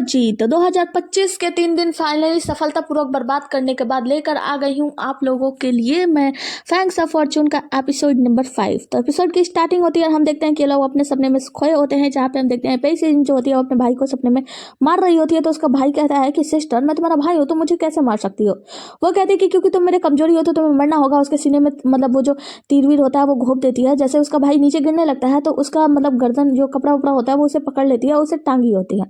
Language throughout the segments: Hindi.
जीत 2025 के 3 दिन फाइनली सफलतापूर्वक बर्बाद करने के बाद लेकर आ गई हूँ आप लोगों के लिए मैं फैंक्स ऑफ फॉर्चून का एपिसोड नंबर 5। तो एपिसोड की स्टार्टिंग होती है और हम देखते हैं कि लोग अपने सपने में खोए होते हैं, जहाँ पे हम देखते हैं पेशी जो होती है वो अपने भाई को सपने में मार रही होती है। तो उसका भाई कहता है कि सिस्टर, मैं तुम्हारा भाई हूँ, तुम मुझे कैसे मार सकती हो। वो कहती है कि क्योंकि तुम मेरे कमजोरी हो तो तुम्हें मरना होगा। उसके सीने में मतलब वो जो तीरवीर होता है वो घोंप देती है। जैसे उसका भाई नीचे गिरने लगता है तो उसका मतलब गर्दन जो कपड़ा उपड़ा होता है वो उसे पकड़ लेती है, उसे टांगी होती है,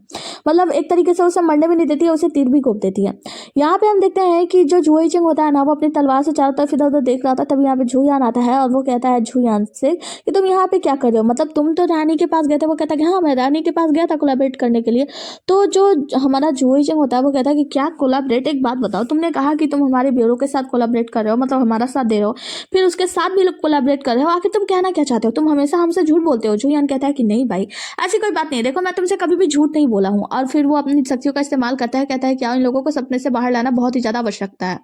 मतलब एक तरीके से उसे मरने भी नहीं देती है, उसे तीर भी घोंप देती है। यहाँ पे हम देखते हैं कि जो जुई चिंग होता है ना, वो अपनी तलवार से चारों तरफ इधर उधर देख रहा था। तभी यहाँ पे झुयान आता है और वो कहता है झुयान से कि तुम यहाँ पे क्या कर रहे हो, मतलब तुम तो रानी के पास गए थे। वो कहता है कि हाँ, मैं रानी के पास गया था कोलैबोरेट करने के लिए। तो जो हमारा जुई चिंग होता है वो कहता है कि क्या कोलैबोरेट, एक बात बताओ, तुमने कहा कि तुम हमारे ब्यूरो के साथ कोलैबोरेट कर रहे हो, मतलब हमारा साथ दे रहे हो, फिर उसके साथ भी लोग कोलैबोरेट कर रहे हो, आखिर तुम कहना क्या चाहते हो, तुम हमेशा हमसे झूठ बोलते हो। जुयान कहता है कि नहीं भाई, ऐसी कोई बात नहीं, देखो मैं तुमसे कभी भी झूठ नहीं बोला हूँ। और फिर वो अपनी शक्तियों का इस्तेमाल करता है, कहता है कि इन लोगों को सपने से बाहर लाना बहुत ही ज्यादा आवश्यकता है।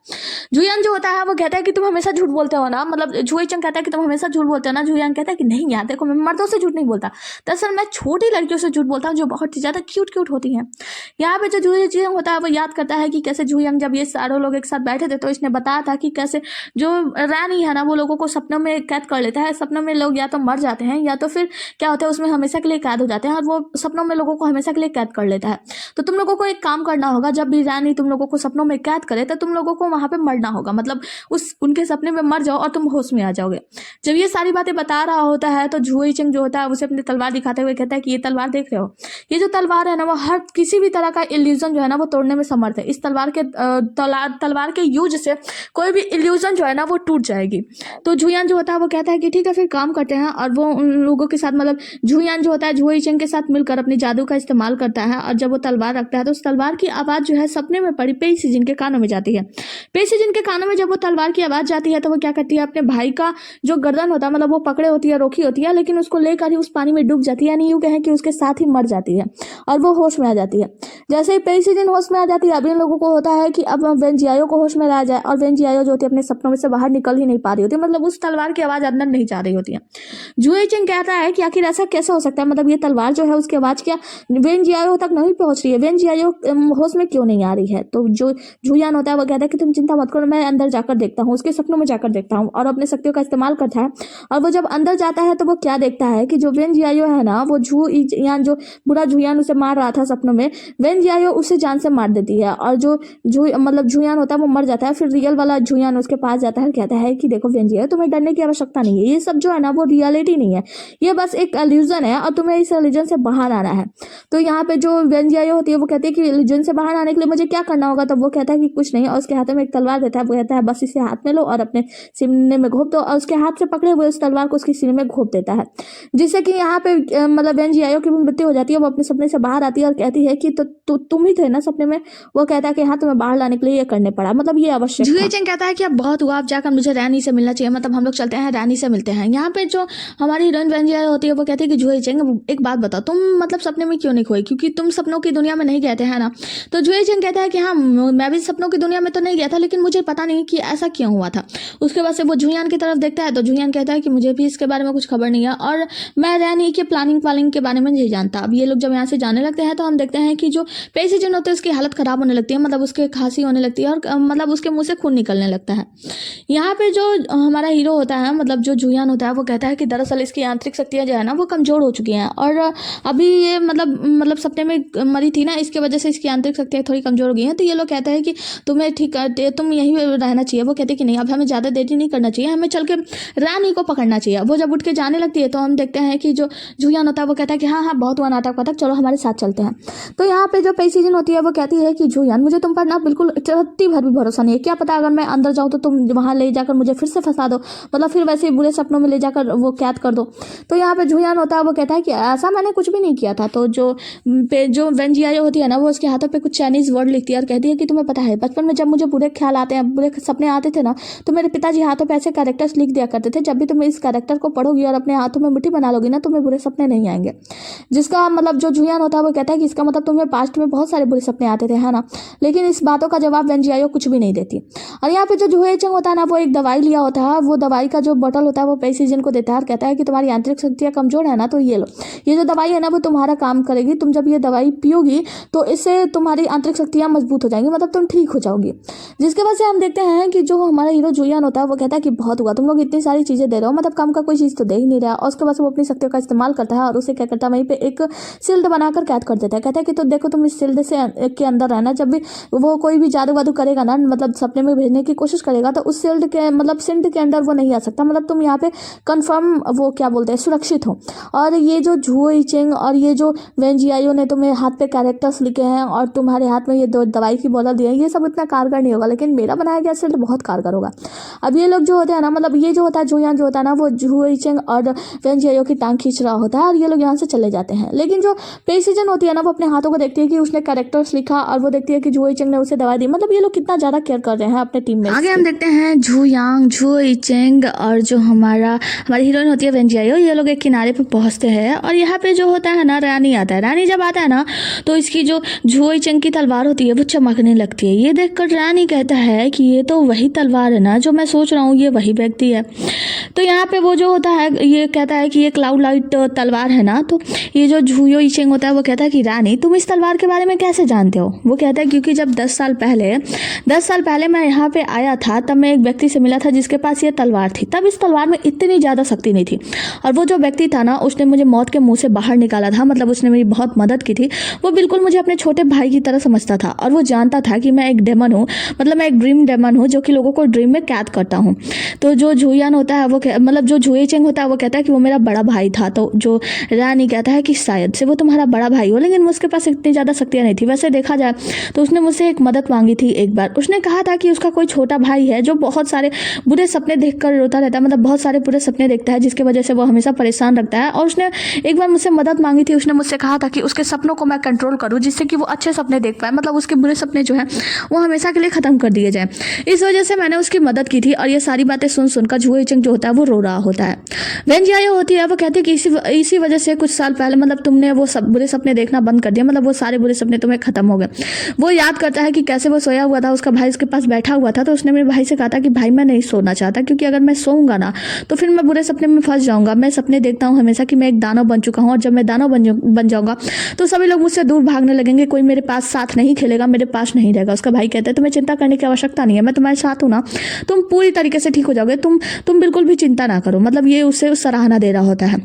जुयान जो होता है वो कहता है कि तुम हमेशा झूठ बोलते हो ना, मतलब जुई चंग कहता है कि तुम हमेशा झूठ बोलते हो ना। जुयान कहता है कि नहीं यार देखो, मैं मर्दों से झूठ नहीं बोलता, दरअसल मैं छोटी लड़कियों से झूठ बोलता हूँ जो बहुत ही ज्यादा क्यूट क्यूट होती हैं। यहाँ पे जो जुई चिंग होता है वो याद करता है कि कैसे जुयांग जब ये सारों लोग एक साथ बैठे थे तो इसने बताया था कि कैसे जो रानी है ना वो लोगों को सपनों में कैद कर लेता है। सपनों में लोग या तो मर जाते हैं या तो फिर क्या होता है उसमें हमेशा के लिए कैद हो जाते हैं, और वो सपनों में लोगों को हमेशा के लिए कैद कर लेता है। तो तुम लोगों को एक काम करना होगा, जब भी रानी तुम लोगों को सपनों में कैद करे तो तुम लोगों को वहां पे मरना होगा, मतलब उस उनके सपने में मर जाओ और तुम होश में आ जाओगे। जब ये सारी बातें बता रहा होता है तो जुई चिंग जो होता है उसे अपनी तलवार दिखाते हुए कहता है कि ये तलवार देख रहे हो, ये जो तलवार है ना वो हर किसी भी तरह का इल्यूजन जो है ना वो तोड़ने में समर्थ है। इस तलवार के यूज से कोई भी इल्यूजन जो है ना वो टूट जाएगी। तो जुयान जो होता है वो कहता है कि ठीक है फिर काम करते हैं, और वो उन लोगों के साथ मतलब जुयान जो होता है जुई चिंग के साथ मिलकर अपनी जादू का इस्तेमाल करता है। और जब वो तलवार रखता है तो उस तलवार की आवाज जो है सपने में पड़ी पेई सीजन के कानों में जाती है। पेई सीजन के कानों में जब वो तलवार की आवाज जाती है तो वो क्या करती है, अपने भाई का जो गर्दन होता है मतलब वो पकड़े होती है, रोकी होती है, लेकिन उसको लेकर ही उस पानी में डूब जाती है, यानी यूं कहें कि उसके साथ ही मर जाती है और वो होश में आ जाती है। जैसे ही पेई सीजन होश में आ जाती है, अभी इन लोगों को होता है कि अब वेन जियाओ को होश में ला जाए, और वेन जियाओ जो होती है अपने सपनों में से बाहर निकल ही नहीं पा रही होती, मतलब उस तलवार की आवाज अंदर नहीं जा रही होती है। जुई चिंग कहता है कि आखिर ऐसा कैसे हो सकता है, मतलब ये तलवार जो है उसकी आवाज क्या वेन जियाओ तक नहीं पहुंच रही है, वेन जियाओ होश में क्यों नहीं आ रही है। तो जो जुयान होता है वो कहता है कि तुम चिंता मत करो, मैं अंदर जाकर देखता हूँ, उसके सपनों में जाकर देखता हूँ, और अपने शक्तियों का इस्तेमाल करता है। और वो जब अंदर जाता है तो वो क्या देखता है कि जो वेन जियाओ है ना, वो जुयान जो बुरा जुयान उसे मार रहा था सपनों में, वेन जियाओ उसे जान से मार देती है, और जो मतलब जुयान होता है वो मर जाता है। फिर रियल वाला जुयान उसके पास जाता है, कहता है कि देखो वेन जियाओ, तुम्हें डरने की आवश्यकता नहीं है, ये सब जो है ना वो रियलिटी नहीं है, ये बस एक इल्यूजन है और तुम्हें इस इल्यूजन से बाहर आना है। तो यहाँ पे जो वेन जियाओ होती है वो कहती है कि इल्यूजन से बाहर आने के लिए मुझे क्या करना होगा। तब वो कहता है कि कुछ नहीं, और उसके हाथ में एक तलवार देता है। वो कहता है बस इसे हाथ में लो और अपने सीने में घोंप दो, और उसके हाथ से पकड़े हुए उस तलवार को उसके सीने में घोंप देता है, जिससे कि यहाँ पे मतलब वेन जियाओ की भी मृत्यु हो जाती है। वो अपने सपने से बाहर आती है और कहती है कि तो तुम ही थे ना सपने में। वो कहता है कि हाँ, तुम्हें बाहर लाने के लिए ये करने पड़ा, मतलब ये आवश्यक था। जुई चिंग कहता है कि अब बहुत हुआ, अब जाकर मुझे रानी से मिलना चाहिए, मतलब हम लोग चलते हैं रानी से मिलते हैं। यहाँ पे जो हमारी हीरोइन वेन जियाओ होती है वो कहती है कि जुई चिंग एक बात बताओ, तुम मतलब सपने में क्यों नहीं खोई, क्योंकि तुम सपनों की दुनिया में नहीं गए थे है ना। तो जुई चिंग कहता है कि हाँ, मैं भी सपनों की दुनिया में तो नहीं गया था, लेकिन मुझे पता नहीं कि ऐसा क्यों हुआ था। उसके बाद से वो जुयान की तरफ देखता है तो जुयान कहता है कि मुझे भी इसके बारे में कुछ खबर नहीं है, और मैं रानी के प्लानिंग के बारे में नहीं जानता। अब ये लोग जब यहाँ से जाने लगते हैं तो हम देखते हैं कि जो पेई सीजन होते हैं उसकी हालत खराब होने लगती है, मतलब उसके खांसी होने लगती है और मतलब उसके मुंह से खून निकलने लगता है। यहाँ पे जो हमारा हीरो होता है मतलब जो जुयान होता है वो कहता है कि दरअसल इसकी आंतरिक शक्तियां जो है ना वो कमजोर हो चुकी हैं, और अभी ये मतलब सपने में मरी थी ना, इसकी वजह से इसकी आंतरिक शक्तियां थोड़ी कमजोर हो गई हैं। तो ये लोग कहते हैं कि तुम्हें ठीक तुम यहीं रहना चाहिए। वो कहते हैं कि नहीं, अब हमें ज़्यादा देरी नहीं करना चाहिए, हमें चल के रानी को पकड़ना चाहिए। वो जब उठ के जाने लगती है तो हम देखते हैं कि जो जुयान होता है वो कहता है कि हाँ हाँ, बहुत हुआ नाटक वाटक, चलो हमारे साथ चलते हैं। तो यहाँ पे जो पेई सीजन होती है वो कहती है कि जुयान, मुझे तुम पर ना बिल्कुल रत्ती भर भी भरोसा नहीं है, क्या पता अगर मैं अंदर जाऊँ तो तुम वहाँ ले जाकर मुझे फिर से फंसा दो, मतलब फिर वैसे बुरे सपनों में ले जाकर वो कैद कर दो। तो यहाँ पे जुयान होता है वो कहता है कि ऐसा मैंने कुछ भी नहीं किया था। तो जो वेन जियाओ होती है ना वो उसके हाथों पे कुछ चाइनीज वर्ड लिखती है और कहती है कि तुम्हें पता है बचपन में जब मुझे बुरे ख्याल आते हैं, बुरे सपने आते थे ना, तो मेरे पिताजी हाथों पे ऐसे कैरेक्टर्स लिख दिया करते थे, जब भी तुम इस कैरेक्टर को पढ़ोगी और अपने हाथों में मिट्टी बना लोगी ना, तुम्हें बुरे सपने नहीं आएंगे। जिसका मतलब जो जुयान होता है वो कहता है कि इसका मतलब तुम्हें पास्ट में बहुत सारे बुरे सपने आते थे है ना, लेकिन इस बातों का जवाब वेन जियाओ कुछ भी नहीं देती। और यहाँ पे जो जुई चिंग होता है ना वो एक दवाई लिया होता है, वो दवाई का जो बोतल होता है वो पेई सीजन को देता है और कहता है कि तुम्हारी आंतरिक शक्तियां कमजोर है ना, तो ये लो, ये जो दवाई है ना वो तुम्हारा काम करेगी, तुम जब ये दवाई पियोगी पियोगी तो इससे तुम्हारी आंतरिक शक्तियाँ मजबूत हो जाएंगी, मतलब तुम ठीक हो जाओगी। जिसके वजह से हम देखते हैं कि जो हमारा हीरो जुयान होता है वो कहता है कि बहुत हुआ, तुम लोग इतनी सारी चीज़ें दे रहे हो, मतलब काम का कोई चीज़ तो दे ही नहीं रहा। और उसके बाद वो अपनी शक्तियों का इस्तेमाल करता है और उसे क्या करता है, वहीं पे एक शील्ड बनाकर कैद कर देता है। कहता है कि तो देखो तुम इस शील्ड से के अंदर रहना, जब भी वो कोई भी जादू वादू करेगा ना, मतलब सपने में भेजने की कोशिश करेगा, तो उस शील्ड के मतलब सिंड के अंदर वो नहीं आ सकता, मतलब तुम यहाँ पे कंफर्म वो क्या बोलते हैं सुरक्षित हो। और ये जो झुओ इचेंग और ये जो वेन जियाओ ने तुम्हें हाथ पे कैरेक्टर्स लिखे हैं और तुम्हारे हाथ में ये दो दवाई की बोतल दी है, ये सब इतना कारगर नहीं होगा, लेकिन मेरा बनाया गया शील्ड बहुत कारगर होगा। अब ये लोग जो होते हैं ना, मतलब ये जो होता है जुयान जो होता है ना, वो झुओ इचेंग और वेन जियाओ की टांग खींच रहा होता है और ये लोग यहाँ से चले जाते हैं। लेकिन जो प्रेसिजन होती है ना, वो अपने हाथों को देखती है कि उसने कैरेक्टर्स लिखा और वो देखती है कि झुओ इचेंग ने उसे दवाई दी, मतलब ये लोग कितना ज्यादा केयर कर रहे हैं अपने टीम में। आगे हम देखते हैं झू यांग, झुओ इचेंग और जो हमारी हीरोइन होती है वेन जियाओ, ये लोग एक किनारे पे पहुंचते हैं और यहाँ पे जो होता है ना, रानी आता है। रानी जब आता है ना तो इसकी जो झुओ इचेंग की तलवार होती है वो चमकने लगती है। ये देखकर रानी कहता है कि ये तो वही तलवार है ना जो मैं सोच रहा हूँ, ये वही व्यक्ति है। तो यहाँ पे वो जो होता है ये कहता है कि ये क्लाउड लाइट तलवार है ना। तो ये जो झुओ इचेंग होता है वो कहता है कि रानी तुम इस तलवार के बारे में कैसे जानते हो? वो कहता है क्योंकि जब 10 साल पहले मैं यहाँ पे आया था, तब मैं एक व्यक्ति से मिला था जिसके पास ये तलवार थी। तब इस तलवार में इतनी ज़्यादा शक्ति नहीं थी और वो जो व्यक्ति था ना, उसने मुझे मौत के मुंह से बाहर निकाला था, मतलब उसने मेरी बहुत मदद की थी। वो बिल्कुल मुझे अपने छोटे भाई की तरह समझता था और वो जानता था कि मैं एक डेमन हूँ, मतलब मैं एक ड्रीम डेमन हूँ जो कि लोगों को ड्रीम में कैद करता हूँ। तो जो जुयान होता है वो मतलब जो झुओ इचेंग होता है वो कहता है कि वो मेरा बड़ा भाई था। तो जो रानी कहता है कि शायद से वो तुम्हारा बड़ा भाई हो, लेकिन उसके पास इतनी ज़्यादा शक्तियाँ नहीं थी। वैसे देखा जाए तो उसने मुझसे एक मदद मांगी थी एक बार। उसने कहा था कि उसका कोई छोटा भाई है जो बहुत सारे बुरे सपने देखकर रोता रहता है, मतलब बहुत सारे बुरे सपने देखता है जिसकी वजह से वो हमेशा परेशान रखता है। और उसने एक बार मुझसे मदद मांगी थी, उसने मुझसे कहा था कि उसके सपनों को मैं कंट्रोल करूँ जिससे कि वो अच्छे सपने देख पाए, मतलब उसके बुरे सपने जो है वो हमेशा के लिए खत्म कर दिए जाए। इस वजह से मैंने उसकी मदद की थी। और ये सारी बातें सुनकर झुओ इचेंग जो होता है वो रो रहा होता है। वेन जियाओ होती है वो कहती है कि इसी वजह से कुछ साल पहले मतलब तुमने वो सब बुरे सपने देखना बंद कर दिया, मतलब वो सारे बुरे सपने तुम्हें खत्म हो गए। वो याद करता है कि कैसे वो सोया हुआ था, उसका भाई उसके पास बैठा हुआ था। तो उसने मेरे भाई से कहा था कि भाई मैं नहीं सोना चाहता, क्योंकि अगर मैं सोऊंगा ना तो फिर मैं बुरे सपने में फंस जाऊंगा। मैं सपने देखता हूँ हमेशा कि मैं एक दानव बन चुका हूँ और जब मैं दानव बन जाऊंगा तो सभी लोग मुझसे दूर भागने लगेंगे, कोई मेरे पास साथ नहीं खेलेगा, मेरे पास नहीं रहेगा। उसका भाई कहता है तुम्हें चिंता करने की आवश्यकता नहीं है, मैं तुम्हारे साथ हूँ ना, तुम पूरी तरीके से ठीक हो जाओगे, तुम बिल्कुल भी चिंता ना करो। मतलब ये उसे सराहना दे रहा होता है।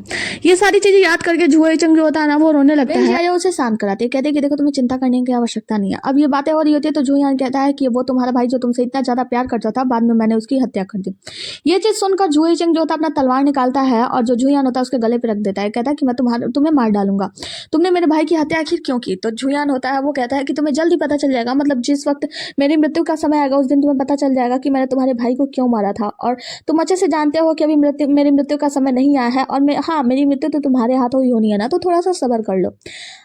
ये सारी चीजें याद करके झुओ इचेंग जो होता है ना वो रोने लगता है। जियाओ उसे शांत कराते, कहते कि देखो तुम्हें चिंता करने की आवश्यकता नहीं है। अब ये बातें हो रही होती है तो जुयान कहता है कि वो तुम्हारा भाई जो तुमसे इतना ज्यादा प्यार करता था, बाद में मैंने उसकी हत्या कर दी। ये चीज सुनकर झुओ इचेंग जो होता है अपना तलवार निकालता है और जो जुयान होता है उसके गले पे रख देता है। कहता है कि मैं तुम्हें मार डालूंगा, तुमने मेरे भाई की हत्या आखिर क्यों की? तो जुयान होता है वो कहता है कि तुम्हें जल्दी पता चल जाएगा, मतलब जिस वक्त मेरी मृत्यु का समय आएगा उस दिन तुम्हें पता चल जाएगा कि मैंने तुम्हारे भाई को क्यों मारा था। और तुम अच्छे से जानते हो कि अभी मेरी मृत्यु का समय नहीं आया है और मेरी मृत्यु तो तुम्हारे हाथों ही होनी है ना, तो थोड़ा सा सब्र कर लो।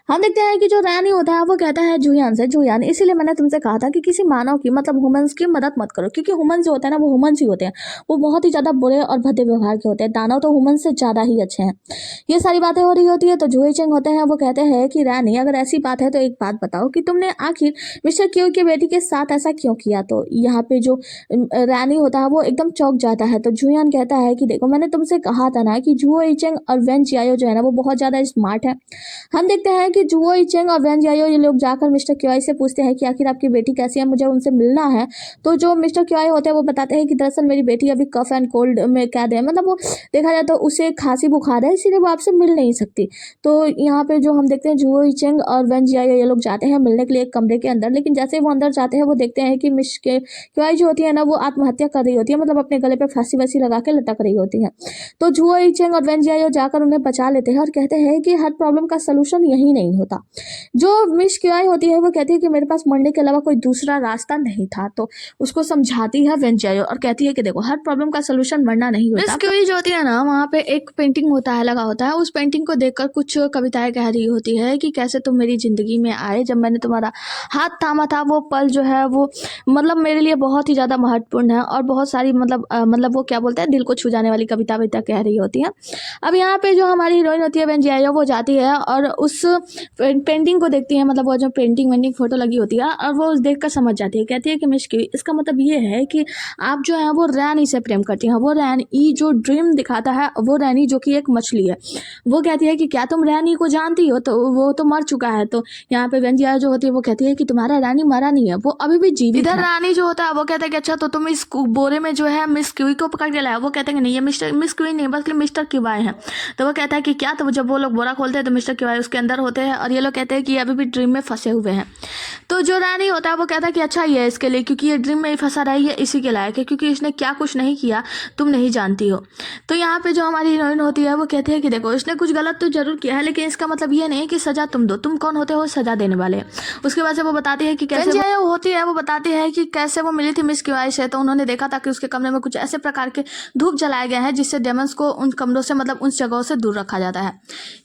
हम देखते हैं कि जो रानी होता है वो कहता है जुयान से, जुयान इसीलिए मैंने तुमसे कहा था कि किसी मानव की मतलब ह्यूमंस की मदद मत करो, क्योंकि ह्यूमंस जो होते हैं ना वो ह्यूमंस ही होते हैं, वो बहुत ही ज्यादा बुरे और भद्दे व्यवहार के होते हैं। दानव तो ह्यूमंस से ज्यादा ही अच्छे हैं। ये सारी बातें हो रही होती है तो झुओ इचेंग होते हैं वो कहते हैं कि रानी अगर ऐसी बात है तो एक बात बताओ कि तुमने आखिर मिस्टर क्यू की बेटी के साथ ऐसा क्यों किया? तो यहाँ पे जो रानी होता है वो एकदम चौंक जाता है। तो जुयान कहता है कि देखो मैंने तुमसे कहा था ना कि झुओ इचेंग और वेन जियाओ जो है ना वो बहुत ज्यादा स्मार्ट है। हम देखते हैं कि झुओ इचेंग और वेन जियाओ ये लोग जाकर मिस्टर क्यूआई से पूछते हैं कि आखिर आपकी बेटी कैसी है, मुझे उनसे मिलना है। तो जो मिस्टर क्यूआई होते हैं वो बताते हैं कि दरअसल मेरी बेटी अभी कफ एंड कोल्ड में कैद है, मतलब वो देखा जाए तो उसे खांसी बुखार है, इसीलिए वो आपसे मिल नहीं सकती। तो यहाँ पे जो हम देखते हैं झुओ इचेंग और वेन जियाओ ये लोग जाते हैं मिलने के लिए एक कमरे के अंदर, लेकिन जैसे वो अंदर जाते हैं वो देखते हैं कि मिस के क्यूआई जो होती है ना वो आत्महत्या कर रही होती है, मतलब अपने गले पे फांसी वैसी लगा के लटक रही होती है। तो झुओ इचेंग और वेन जियाओ जाकर उन्हें बचा लेते हैं और कहते हैं कि हर प्रॉब्लम का सलूशन यही नहीं होता। जो मिस क्यूआई होती है वो कहती है कि मेरे पास मरने के अलावा कोई दूसरा रास्ता नहीं था। तो उसको समझाती है वेन जियाओ और कहती है कि देखो हर प्रॉब्लम का सलूशन मरना नहीं होता। मिस क्यूआई जो होती है ना वहाँ पे एक पेंटिंग होता है लगा होता है, उस पेंटिंग को देखकर कुछ कविताएं कह रही होती है कि कैसे तुम मेरी जिंदगी में आए, जब मैंने तुम्हारा हाथ थामा था वो पल जो है वो मतलब मेरे लिए बहुत ही ज्यादा महत्वपूर्ण है। और बहुत सारी मतलब वो क्या बोलते हैं दिल को छू जाने वाली कविता कह रही होती है। अब यहाँ पे जो हमारी हीरोइन होती है वेन जियाओ वो जाती है और उस पेंटिंग को देखती है, मतलब वो जो पेंटिंग फोटो लगी होती है और वो देख कर समझ जाती है। कहती है कि मिस क्यूआई इसका मतलब ये है कि आप जो है वो रैनी से प्रेम करती हैं। वो रैनी जो ड्रीम दिखाता है वो रैनी जो कि एक मछली है, वो कहती है कि क्या तुम रैनी को जानती हो? तो वो तो मर चुका है। तो यहाँ पे वेंजिया जो होती है वो कहती है कि तुम्हारा रानी मरा नहीं है, वो अभी भी जीवित है। इधर रानी जो होता है वो कहता है कि अच्छा तो तुम इस बोरे में जो है मिस क्यूई को पकड़ के लाया। वो कहते हैं कि नहीं, ये मिस क्यूई नहीं बल्कि मिस्टर क्यूआई है। तो वो कहता है कि क्या? तो जब वो लोग बोरा खोलते हैं तो मिस्टर क्यूआई उसके अंदर होते हैं और ये लोग कहते हैं कि अभी भी ड्रीम में फंसे हुए हैं। तो जो रानी होता है वो कहता है कि अच्छा ये इसके लिए, क्योंकि ये ड्रीम में ही फंसा रहा है, ये इसी के लायक है, क्योंकि इसने क्या कुछ नहीं किया तुम नहीं जानती हो। तो यहाँ पे जो हमारी हीरोइन होती है वो कहती है कि देखो इसने कुछ गलत तो जरूर किया है, लेकिन इसका मतलब ये नहीं कि सजा तुम दो, तुम कौन होते हो सजा देने वाले। उसके बाद से वो बताती है कि कैसे वो होती है, वो बताती है कि कैसे वो मिली थी मिस क्यूआई से। तो उन्होंने देखा था कि उसके कमरे में कुछ ऐसे प्रकार के धूप जलाए गए हैं जिससे डेमंस को उन कमरों से मतलब उन जगहों से दूर रखा जाता है।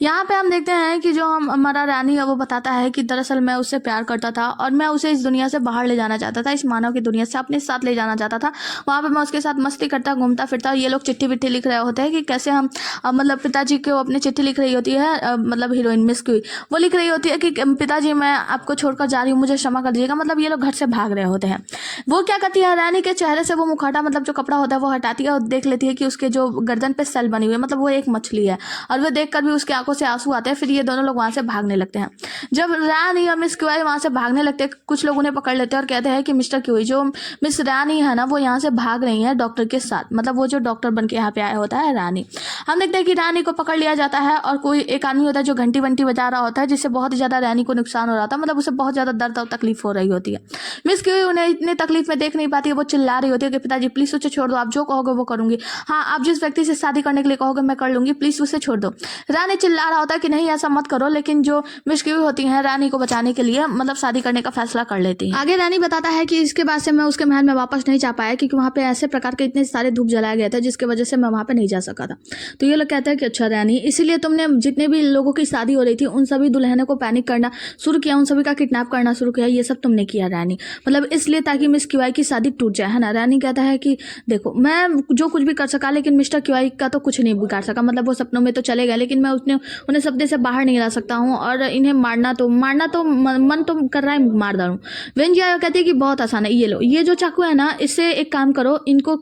यहाँ पे हम देखते हैं कि जो हमारा रानी है वो बताता है कि दरअसल मैं उससे प्यार करता था और मैं उसे इस दुनिया से बाहर ले जाना चाहता था, इस मानव की दुनिया से अपने साथ ले जाना चाहता था। वहाँ पे मैं उसके साथ मस्ती करता घूमता फिरता। ये लोग चिट्ठी विट्ठी लिख रहे होते हैं कि कैसे हम मतलब पिताजी को अपनी चिट्ठी लिख रही होती है, मतलब हीरोइन मिस क्यूई वो लिख रही होती है कि पिताजी मैं आपको छोड़कर जा रही हूँ, मुझे क्षमा कर दीजिएगा। मतलब ये लोग घर से भाग रहे होते हैं। वो क्या करती है, रानी के चेहरे से वो मुखौटा मतलब जो कपड़ा होता है वो हटाती है और देख लेती है कि उसके जो गर्दन पे सेल बनी हुई है, मतलब वो एक मछली है, और वो देखकर भी उसकी आंखों से आंसू आते हैं। फिर ये दोनों लोग वहां से भागने लगते हैं। जब रानी और मिस क्यूआई वहां से भागने लगते हैं, कुछ लोग उन्हें पकड़ लेते हैं और कहते हैं कि मिस्टर क्यूआई जो मिस रानी है ना वो यहाँ से भाग रही है डॉक्टर के साथ, मतलब वो जो डॉक्टर बन के यहाँ पे आया होता है रानी। हम देखते हैं कि रानी को पकड़ लिया जाता है और कोई एक आदमी होता है जो घंटी वंटी बजा रहा होता है, जिससे बहुत ही ज्यादा रानी को नुकसान हो रहा था, मतलब उसे बहुत ज्यादा दर्द और तकलीफ हो रही होती है। मिस क्यूआई उन्हें इतनी तकलीफ में देख नहीं पाती है, वो चिल्ला रही होती है कि पिताजी प्लीज उसे छोड़ दो, आप जो कहोगे वो करूंगी, हाँ आप जिस व्यक्ति से शादी करने के लिए कहोगे मैं कर लूंगी, प्लीज उसे छोड़ दो। रानी चिल्ला रहा होता है कि नहीं ऐसा मत करो, लेकिन जो मिस क्यूआई होती है रानी को बचाने के लिए मतलब शादी करने का फैसला कर लेती है। आगे रानी बताता है कि इसके बाद से मैं उसके महल में वापस नहीं जा पाया, क्योंकि वहाँ पे ऐसे प्रकार के इतने सारे धूप जलाए गए थे जिसकी वजह से मैं वहाँ पे नहीं जा सका था। तो ये लोग कहते हैं कि अच्छा रानी, इसीलिए तुमने जितने भी लोगों की शादी हो रही थी उन सभी दुल्हनों को पैनिक करना शुरू किया, उन सभी का किडनैप करना शुरू किया, ये सब तुमने किया रानी, मतलब इसलिए ताकि मिस क्यूआई की शादी टूट जाए, है ना। रानी कहता है कि देखो मैं जो कुछ भी कर सका, लेकिन मिस्टर क्यूआई का तो कुछ नहीं बिगाड़ सका, मतलब वो सपनों में तो चले गए, लेकिन मैं उन्हें सपने से बाहर नहीं ला सकता हूँ, और इन्हें मारना तो मन तो कर रहा है मार डालूं। वेंजिया कहती है कि बहुत आसान है, ये लो ये जो चाकू है ना, इससे एक काम करो, इनको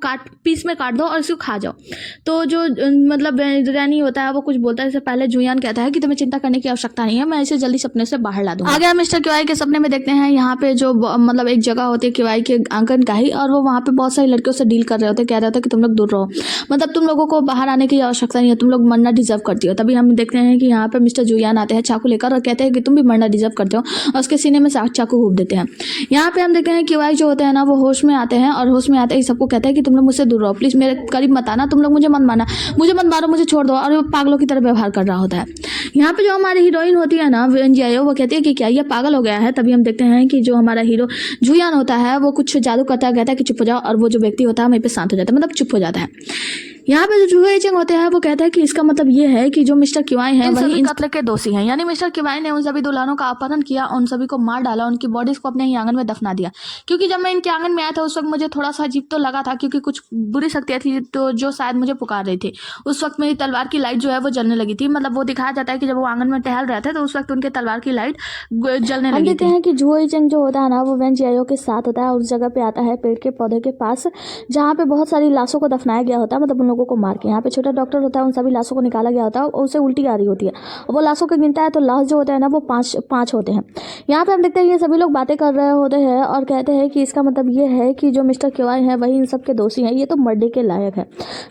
पीस में काट दो और इसको खा जाओ। तो जो मतलब रानी होता है वो कुछ बोलता है, इससे पहले जुयान कहता है कि तुम्हें चिंता करने की आवश्यकता नहीं है, मैं इसे जल्दी सपने से बाहर ला दूंगा। आगे हम मिस्टर क्यूआई के सपने में देखते हैं यहाँ पे जो मतलब एक जगह होती है क्यूआई के आंगन का ही, और वो वहाँ पे बहुत सारी लड़कियों से डील कर रहे होते, कह रहे होते कि तुम लोग दूर रहो, मतलब तुम लोगों को बाहर आने की आवश्यकता नहीं है, तुम लोग मरना डिजर्व करती हो। तभी हम देखते हैं कि यहाँ पे मिस्टर जुयान आते हैं चाकू लेकर और कहते हैं कि तुम भी मरना डिजर्व करते हो, और उसके सीने में चाकू घूप देते हैं। यहाँ पे हम देखते हैं क्यूआई जो होते हैं ना वो होश में आते हैं, और होश में आते ही सबको कहते हैं कि तुम लोग मुझसे दूर रहो, प्लीज मेरे करीब मत आना, तुम लोग मुझे मत मारना, मुझे मत मारो, मुझे छोड़ दो, और वो पागलों की तरह व्यवहार कर रहा होता है। यहाँ पे जो हमारी हीरोइन होती है ना वेंजिया, वो कहती है कि क्या ये पागल हो गया है। तभी हम देखते हैं कि जो हमारा हीरो जुयान होता है वो कुछ जादू करता है, कहता है कि चुप हो जाओ, और वो जो व्यक्ति होता है वहीं पे शांत हो जाता है, मतलब चुप हो जाता है। यहाँ पे जो जुए चेंग होते हैं वो कहता है कि इसका मतलब ये है कि जो मिस्टर क्यूआई हैं वही इन कत्ल के दोषी हैं, यानी मिस्टर क्यूआई ने उन सभी दुल्हनों का अपहरण किया, उन सभी को मार डाला, उनकी बॉडीज को अपने ही आंगन में दफना दिया। क्योंकि जब मैं इनके आंगन में आया था उस वक्त मुझे थोड़ा सा अजीब तो लगा था, क्योंकि कुछ बुरी शक्तियां थी तो जो शायद मुझे पुकार रही थी। उस वक्त मेरी तलवार की लाइट जो है वो जलने लगी थी, मतलब वो दिखाया जाता है कि जब वो आंगन में टहल रहे थे तो उस वक्त उनके तलवार की लाइट जलने लगी थी। देखते हैं कि जुए चेंग जो होता है ना वो वेंजिया के साथ होता है, उस जगह पे आता है पेड़ के पौधे के पास जहाँ पे बहुत सारी लाशों को दफनाया गया होता है, मतलब उन लोगों को मार के। यहाँ पे छोटा डॉक्टर होता है, उन सभी लाशों को निकाला गया होता है और उसे उल्टी आ रही होती है, वो लाशों को गिनता है तो लाश जो होते हैं ना वो पाँच होते हैं। यहाँ पे हम देखते हैं ये सभी लोग बातें कर रहे होते हैं और कहते हैं कि इसका मतलब ये है कि जो मिस्टर क्यूआई है वही इन सब के दोषी हैं, ये तो मरने के लायक है।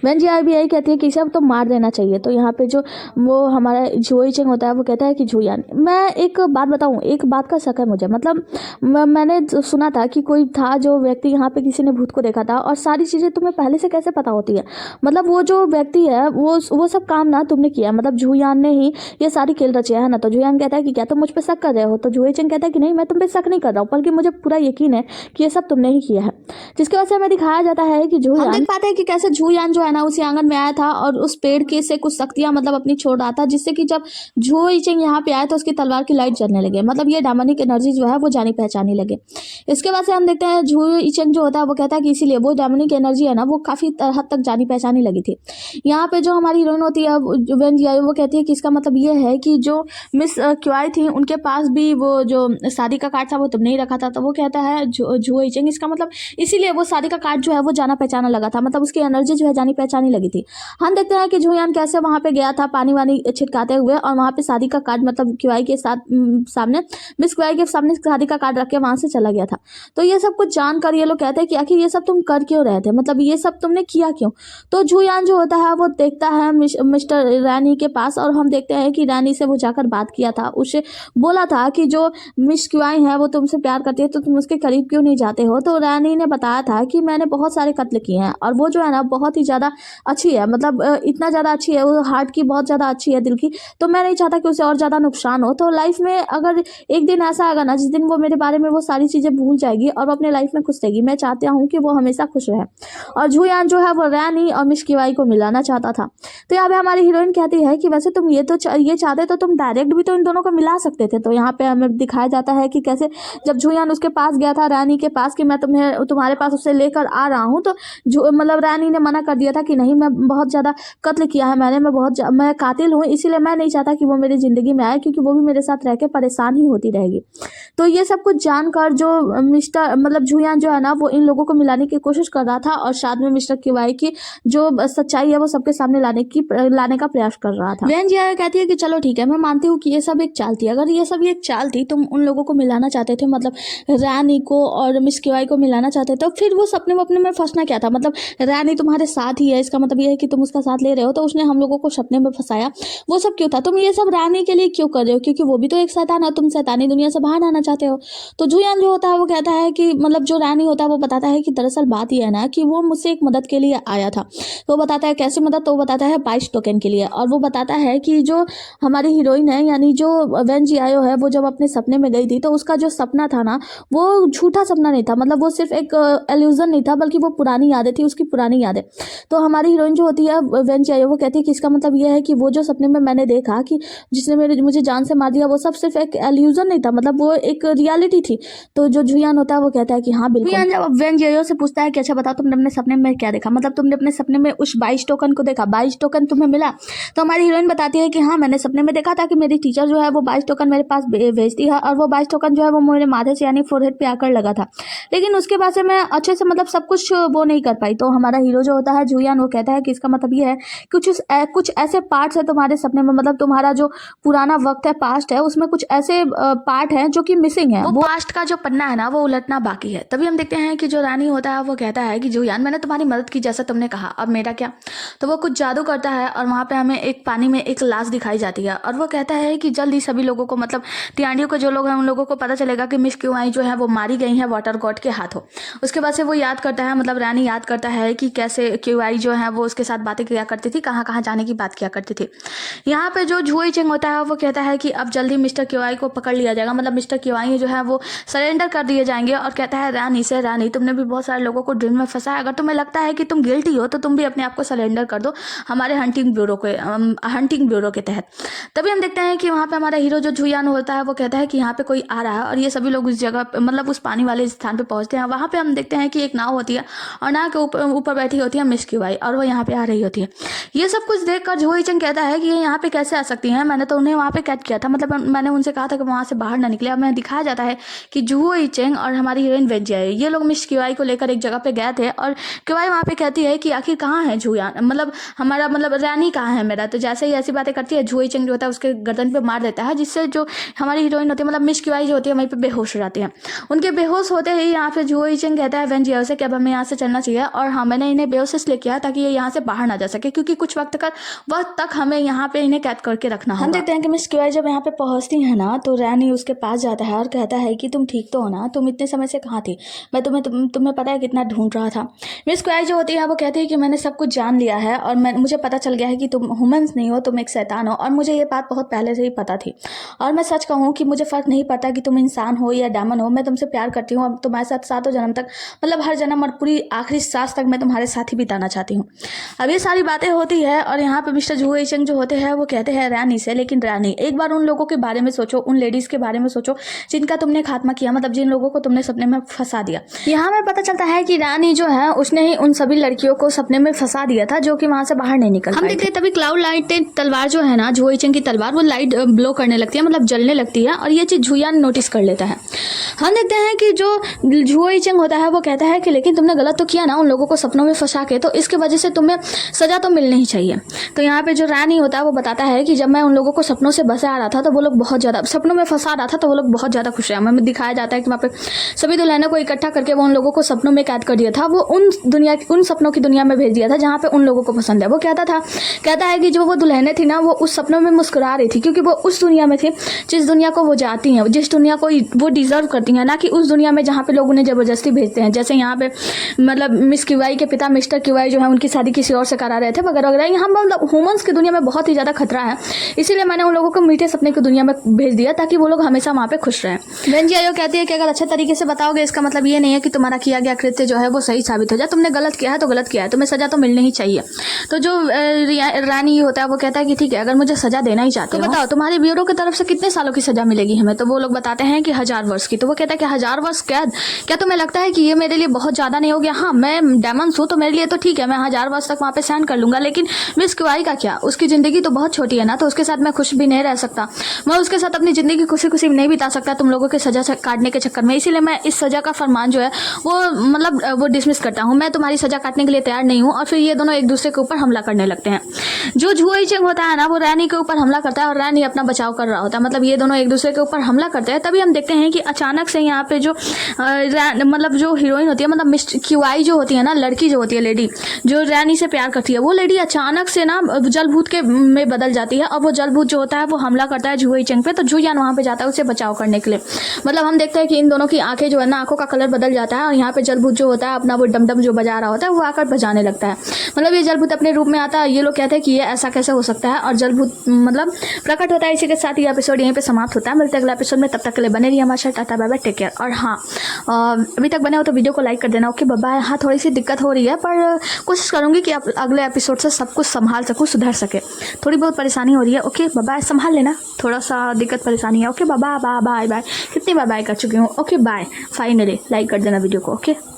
वेंजिया भी यही कहती है कि इसे अब तो मार देना चाहिए। तो यहाँ पे जो वो हमारा जुए चेंग होता है वो कहता है कि जुयान, मैं एक बात बताऊँ, एक बात का शक है मुझे, मतलब मैंने सुना था कि कोई था जो व्यक्ति यहाँ पे किसी ने भूत को देखा था, और सारी चीज़ें तुम्हें पहले से कैसे पता होती है, मतलब वो जो व्यक्ति है वो सब काम ना तुमने किया, मतलब जुयान ने ही ये सारी खेल रची है ना। तो जुयान कहता है कि क्या तुम मुझ पे शक कर रहे हो। तो जुए चेंग कहता है कि नहीं मैं तुम पे शक नहीं कर रहा हूँ, बल्कि मुझे पूरा यकीन है कि ये सब तुमने ही किया है। जिसकी वजह से हमें दिखाया जाता है कि जुयान, हम देख पाते हैं कि कैसे जुयान जो है ना उसी आंगन में आया था और उस पेड़ के से कुछ शक्तियां मतलब अपनी छोड़ रहा था, जिससे कि जब जुए चेंग यहाँ पे आया तो उसकी तलवार की लाइट जलने लगे, मतलब ये डायमंडिक एनर्जी जो है वो जानी पहचानी लगे। इसके बाद से हम देखते हैं जुए चेंग जो होता है वो कहता है कि इसीलिए वो डायमंडिक एनर्जी है ना वो काफी हद तक जानी पहचानी पहचानने लगी थी। यहाँ पे जो हमारी हीरोइन होती है वेन जियाओ, वो कहती है कि इसका मतलब ये है कि जो मिस क्वाई थी उनके पास भी वो जो शादी का कार्ड था वो तुमने ही रखा था। तो वो कहता है झू इचिंग, इसका मतलब इसीलिए वो शादी का कार्ड जो है वो जाना पहचाना लगा था, मतलब उसकी एनर्जी जो है जानी पहचानी लगी थी। हम देखते हैं कि झूयान कैसे वहाँ पे गया था पानी वानी छिटकाते हुए, और वहाँ पे शादी का कार्ड मतलब क्वाई के साथ सामने मिस क्वाई के सामने शादी का कार्ड रख के वहाँ से चला गया था। तो ये सब कुछ जानकर ये लोग कहते हैं कि आखिर ये सब तुम कर क्यों रहे थे, मतलब ये सब तुमने किया क्यों। तो झूयान जो होता है वो देखता है मिस्टर रैनी के पास, और हम देखते हैं कि रैनी से वो जाकर बात किया था, उसे बोला था कि जो मिस क्वाई है वो तुमसे प्यार करती है तो तुम उसके करीब क्यों नहीं जाते हो। तो रैनी ने बताया था कि मैंने बहुत सारे कत्ल किए हैं और वो जो है ना बहुत ही ज़्यादा अच्छी है, मतलब इतना ज़्यादा अच्छी है, वो हार्ट की बहुत ज़्यादा अच्छी है, दिल की, तो मैं नहीं चाहता कि उसे और ज़्यादा नुकसान हो। तो लाइफ में अगर एक दिन ऐसा आएगा ना जिस दिन वो मेरे बारे में वो सारी चीज़ें भूल जाएगी और वो अपने लाइफ में खुश रहेगी, मैं चाहता हूँ कि वो हमेशा खुश रहे। और झूयान जो है वो रैनी और मिस क्वाई को मिलाना चाहता था। तो यहाँ पे हमारी हीरोइन कहती है कि वैसे तुम ये चाहते तो तुम डायरेक्ट भी तो इन दोनों को मिला सकते थे। तो यहाँ पे हमें दिखाया जाता है कि कैसे जब झूयान उसके पास गया था रैनी के पास कि मैं तुम्हारे पास उसे लेकर आ रहा हूँ, तो मतलब रैनी ने मना कर दिया था कि नहीं, मैं बहुत ज़्यादा कत्ल किया है मैंने, मैं कातिल हूँ, इसीलिए मैं नहीं चाहता कि वो मेरी ज़िंदगी में आए, क्योंकि वो भी मेरे साथ रह के परेशान ही होती रहेगी। तो ये सब कुछ जानकर जो मतलब झूयान जो है ना वो इन लोगों को मिलाने की कोशिश कर रहा था, और साथ में मिस्टर क्वाई की जो सच्चाई है वो सबके सामने लाने का प्रयास कर रहा था। वेन जिया कहती है कि चलो ठीक है, मैं मानती हूँ कि ये सब एक चाल थी, अगर ये सब एक चाल थी, तुम उन लोगों को मिलाना चाहते थे, मतलब रैनी को और मिस क्वाई को मिलाना चाहते थे, तो फिर वो सपने अपने में फंसना क्या था। मतलब रैनी तुम्हारे साथ ही है, इसका मतलब ये है कि तुम उसका साथ ले रहे हो, तो उसने हम लोगों को सपने में फंसाया, वो सब क्यों था। तुम ये सब रैनी के लिए क्यों कर रहे हो, क्योंकि वो भी तो एक शैतान है, तुम शैतानी दुनिया से बाहर आना चाहते हो। तो झूयान जो होता है वो कहता है कि मतलब जो रैनी होता है वो बताता है कि दरअसल बात यह है ना कि वो मुझसे एक मदद के लिए आया था। तो वो बताता है कैसे मदद, तो वो बताता है 22 टोकन के लिए, और वो बताता है कि जो हमारी हीरोइन है यानी जो वेन जियाओ है वो जब अपने सपने में गई थी तो उसका जो सपना था ना वो झूठा सपना नहीं था, मतलब वो सिर्फ एक एल्यूजन नहीं था, बल्कि वो पुरानी यादें थी, उसकी पुरानी यादें। तो हमारी हीरोइन जो होती है वेन जियाओ वो कहती है कि इसका मतलब ये है कि वो जो सपने में मैंने देखा कि जिसने मुझे जान से मार दिया वो सब सिर्फ एक एल्यूजन नहीं था, मतलब वो एक रियलिटी थी। तो जो झूयान होता है वो कहता है कि हाँ बिल्कुल। झूयान जब वेन जियाओ से पूछता है कि अच्छा बताओ तुमने अपने सपने में क्या देखा, मतलब तुमने अपने सपने में उस 22 टोकन को देखा, 22 टोकन तुम्हें मिला। तो हमारी हीरोइन बताती है कि हाँ मैंने सपने में देखा था कि मेरी टीचर जो है वो 22 टोकन मेरे पास भेजती है, और वो 22 टोकन जो है वो मेरे माथे से यानी फोरहेड पे आकर लगा था, लेकिन उसके बाद से मैं अच्छे से मतलब सब कुछ वो नहीं कर पाई। तो हमारा हीरो जो होता है झूयान वो कहता है कि इसका मतलब ये है कुछ ऐसे पार्ट्स है तुम्हारे सपने में, मतलब तुम्हारा जो पुराना वक्त है पास्ट है उसमें कुछ ऐसे पार्ट है जो कि मिसिंग है, वो पास्ट का जो पन्ना है ना वो उलटना बाकी है। तभी हम देखते हैं कि जो रानी होता है वो कहता है कि झूयान मैंने तुम्हारी मदद की जैसा तुमने कहा, अब मेरा क्या। तो वो कुछ जादू करता है और वहाँ पे हमें एक पानी में एक लाश दिखाई जाती है, और वो कहता है कि जल्दी सभी लोगों को मतलब तियांडियों को जो लोग हैं उन लोगों को पता चलेगा कि मिस क्वाई जो है वो मारी गई है वाटर गॉड के हाथों। उसके बाद से वो याद करता है, मतलब रानी याद करता है कि कैसे क्वाई जो है वो उसके साथ बातें किया करती थी, कहाँ कहाँ जाने की बात किया करती थी। यहाँ पे जो झू इचिंग होता है वो कहता है कि अब जल्दी मिस्टर क्वाई को पकड़ लिया जाएगा, मतलब मिस्टर क्वाई जो है वो सरेंडर कर दिए जाएंगे, और कहता है रानी से रानी तुमने भी बहुत सारे लोगों को ड्रीम में फंसाया, अगर तुम्हें लगता है कि तुम गिल्टी हो तो तुम भी अपने आप को सरेंडर कर दो हमारे हंटिंग ब्यूरो के तहत। तभी हम देखते हैं कि वहाँ पे हमारा हीरो जो झूयान होता है वो कहता है कि यहाँ पे कोई आ रहा है, और ये सभी लोग उस जगह मतलब उस पानी वाले स्थान पे पहुंचते हैं। वहाँ पे हम देखते हैं कि एक नाव होती है और नाव के ऊपर बैठी होती है मिस क्वाई, और वो यहाँ पे आ रही होती है। ये सब कुछ देखकर झू इचिंग कहता है कि ये यहाँ पे कैसे आ सकती हैं, मैंने तो उन्हें वहाँ पे कैद किया था, मतलब मैंने उनसे कहा था कि वहाँ से बाहर ना निकले। अब हमें दिखाया जाता है कि झू इचिंग और हमारी हीरोइन वेन जियाओ ये लोग मिस क्वाई को लेकर एक जगह पे गए थे, और क्वाई वहाँ पे कहती है कि आखिर कहाँ है झूयान, मतलब हमारा मतलब रानी कहाँ है मेरा। तो जैसे ही ऐसी बातें करती है झू इचिंग जो होता है उसके गर्दन पे मार देता है, जिससे जो हमारी हीरोइन होती है मतलब मिस क्वाई जो होती है वहीं पे बेहोश हो जाती है। उनके बेहोश होते ही यहाँ पे झू इचिंग कहता है वेन जियाओ से कि अब हमें यहाँ से चलना चाहिए, और हाँ मैंने इन्हें बेहोश इसलिए किया ताकि ये यहाँ से बाहर ना जा सके, क्योंकि कुछ वक्त तक हमें यहाँ पे इन्हें कैद करके रखना होगा। हम देखते हैं कि मिस क्वाई जब यहाँ पे पहुंचती है ना तो रानी उसके पास जाता है और कहता है कि तुम ठीक तो हो ना, तुम इतने समय से कहाँ थी, मैं तुम्हें पता है कितना ढूंढ रहा था। मिस क्वाई जो होती है वो कहती है कि मैंने सब कुछ जान लिया है, और मुझे पता चल गया है कि तुम ह्यूमंस नहीं हो, तुम एक शैतान हो, और मुझे ये बात बहुत पहले से ही पता थी। और मैं सच कहूँ कि मुझे फर्क नहीं पड़ता कि तुम इंसान हो या डायमंड हो, मैं तुमसे प्यार करती हूँ और तुम्हारे साथ सातों जन्म तक, मतलब हर जन्म और पूरी आखिरी सांस तक मैं तुम्हारे साथ ही बिताना चाहती हूँ। अब ये सारी बातें होती है और यहाँ पे मिस्टर झू इचिंग जो होते हैं वो कहते हैं रानी से, लेकिन रानी एक बार उन लोगों के बारे में सोचो, उन लेडीज के बारे में सोचो जिनका तुमने खात्मा किया, मतलब जिन लोगों को तुमने सपने में फंसा दिया। यहाँ में पता चलता है कि रानी जो है उसने ही उन सभी लड़कियों को सपने में में फंसा दिया था, जो कि वहाँ से बाहर नहीं निकल पाए। हम देखते हैं तभी क्लाउड लाइट तलवार जो है ना, जुई चेंग की तलवार, वो लाइट ब्लो करने लगती है, मतलब जलने लगती है, और ये चीज़ झुयान नोटिस कर लेता है। हम देखते हैं कि जो जुई चेंग होता है वो कहता है कि लेकिन तुमने गलत तो किया ना उन लोगों को सपनों में फंसा के, तो इसकी वजह से तुम्हें सजा तो मिलनी ही चाहिए। तो यहाँ पे जो रानी होता है वो बताता है कि जब मैं उन लोगों को सपनों से बसा रहा था तो वो लोग बहुत ज़्यादा, सपनों में फंसा रहा था तो वो लोग बहुत ज़्यादा खुश रहे। हमें दिखाया जाता है कि वहाँ पे सभी दुल्हनों को इकट्ठा करके वो उन लोगों को सपनों में कैद कर दिया था, वो उन सपनों की दुनिया में भेज दिया था जहाँ पे उन लोगों को पसंद है। वो कहता है कि जो वो दुल्हनें थी ना वो उस सपनों में मुस्कुरा रही थी, क्योंकि वो उस दुनिया में थी जिस दुनिया को वो जाती हैं, जिस दुनिया को वो डिजर्व करती हैं, ना कि उस दुनिया में जहाँ पे लोग उन्हें ज़बरदस्ती भेजते हैं। जैसे यहाँ पे मतलब मिस क्यूआई के पिता मिस्टर क्यूआई जो है उनकी शादी किसी और से करा रहे थे वगैरह वगैरह। यहाँ मतलब ह्यूमंस की दुनिया में बहुत ही ज़्यादा खतरा है, इसीलिए मैंने उन लोगों को मीठे सपने की दुनिया में भेज दिया ताकि वो लोग हमेशा वहाँ पे खुश रहें। वेंजी आयो कहती है कि अगर अच्छे तरीके से बताओगे इसका मतलब ये नहीं है कि तुम्हारा किया गया कृत्य जो है वो सही साबित हो जाए। तुमने गलत किया है तो गलत किया है, तुम्हें सजा तो मिलनी ही चाहिए। तो जो रानी होता है वो कहता है कि ठीक है, अगर मुझे सजा देना ही चाहते हो तो बताओ तुम्हारे ब्यूरो की तरफ से कितने सालों की सजा मिलेगी हमें। तो वो लोग बताते हैं कि 1000 वर्ष की। तो वो कहता है कि 1000 वर्ष कैद, क्या तुम्हें लगता है कि ये मेरे लिए बहुत ज़्यादा नहीं हो गया? हाँ, मैं डेमंस हूँ तो मेरे लिए तो ठीक है, मैं 1000 वर्ष तक वहाँ पे सहन कर लूंगा, लेकिन मिस क्यूआई का क्या? उसकी ज़िंदगी तो बहुत छोटी है ना, तो उसके साथ मैं खुश भी नहीं रह सकता, मैं उसके साथ अपनी ज़िंदगी खुशी खुशी नहीं बिता सकता तुम लोगों के सजा काटने के चक्कर में। इसीलिए मैं इस सजा का फरमान जो है वो मतलब वो डिसमिस करता हूँ, मैं तुम्हारी सजा काटने के लिए तैयार नहीं हूँ। और फिर ये दोनों एक दूसरे के ऊपर हमला करने लगते हैं। जो जुई चेंग होता है ना वो रानी के ऊपर हमला करता है और रानी अपना बचाव कर रहा होता है, मतलब ये दोनों एक दूसरे के ऊपर हमला करते हैं। तभी हम देखते हैं कि अचानक से यहाँ पे जो मतलब जो हीरोइन होती है, मतलब मिस क्यूआई जो होती है ना, लड़की जो होती है, लेडी जो रानी से प्यार करती है, वो लेडी अचानक से ना जलभूत के में बदल जाती है और वो जलभूत जो होता है वो हमला करता है जुई चेंग पे। तो जुयान वहाँ पे जाता है उसे बचाव करने के लिए। मतलब हम देखते हैं कि इन दोनों की आंखें जो है ना, आंखों का कलर बदल जाता है और यहाँ पे जलभूत जो होता है अपना वो डमडम जो बजा रहा होता है वो आकर बजाने लगता है। मतलब ये जलभूत अपने रूप में आता है। ये लोग कहते हैं कि ये ऐसा कैसे हो सकता है, और जलभूत मतलब प्रकट होता है। इसी के साथ ये एपिसोड यहीं पे समाप्त होता है। मिलते हैं अगले एपिसोड में, तब तक के लिए बने रहिए हमारे साथ। Ta ta bye bye, take care. और हाँ, अभी तक बने हो तो वीडियो को लाइक कर देना। Okay bye bye. हाँ, थोड़ी सी दिक्कत हो रही है पर कोशिश करूँगी कि आप अगले एपिसोड से सब कुछ संभाल सकूँ, सुधर सके। थोड़ी बहुत परेशानी हो रही है। ओके बाय बाय, संभाल लेना, थोड़ा सा दिक्कत परेशानी है। Okay bye bye bye bye. कितनी बाय बाय कर चुकी हूँ। Okay bye. फाइनली लाइक कर देना वीडियो को। ओके।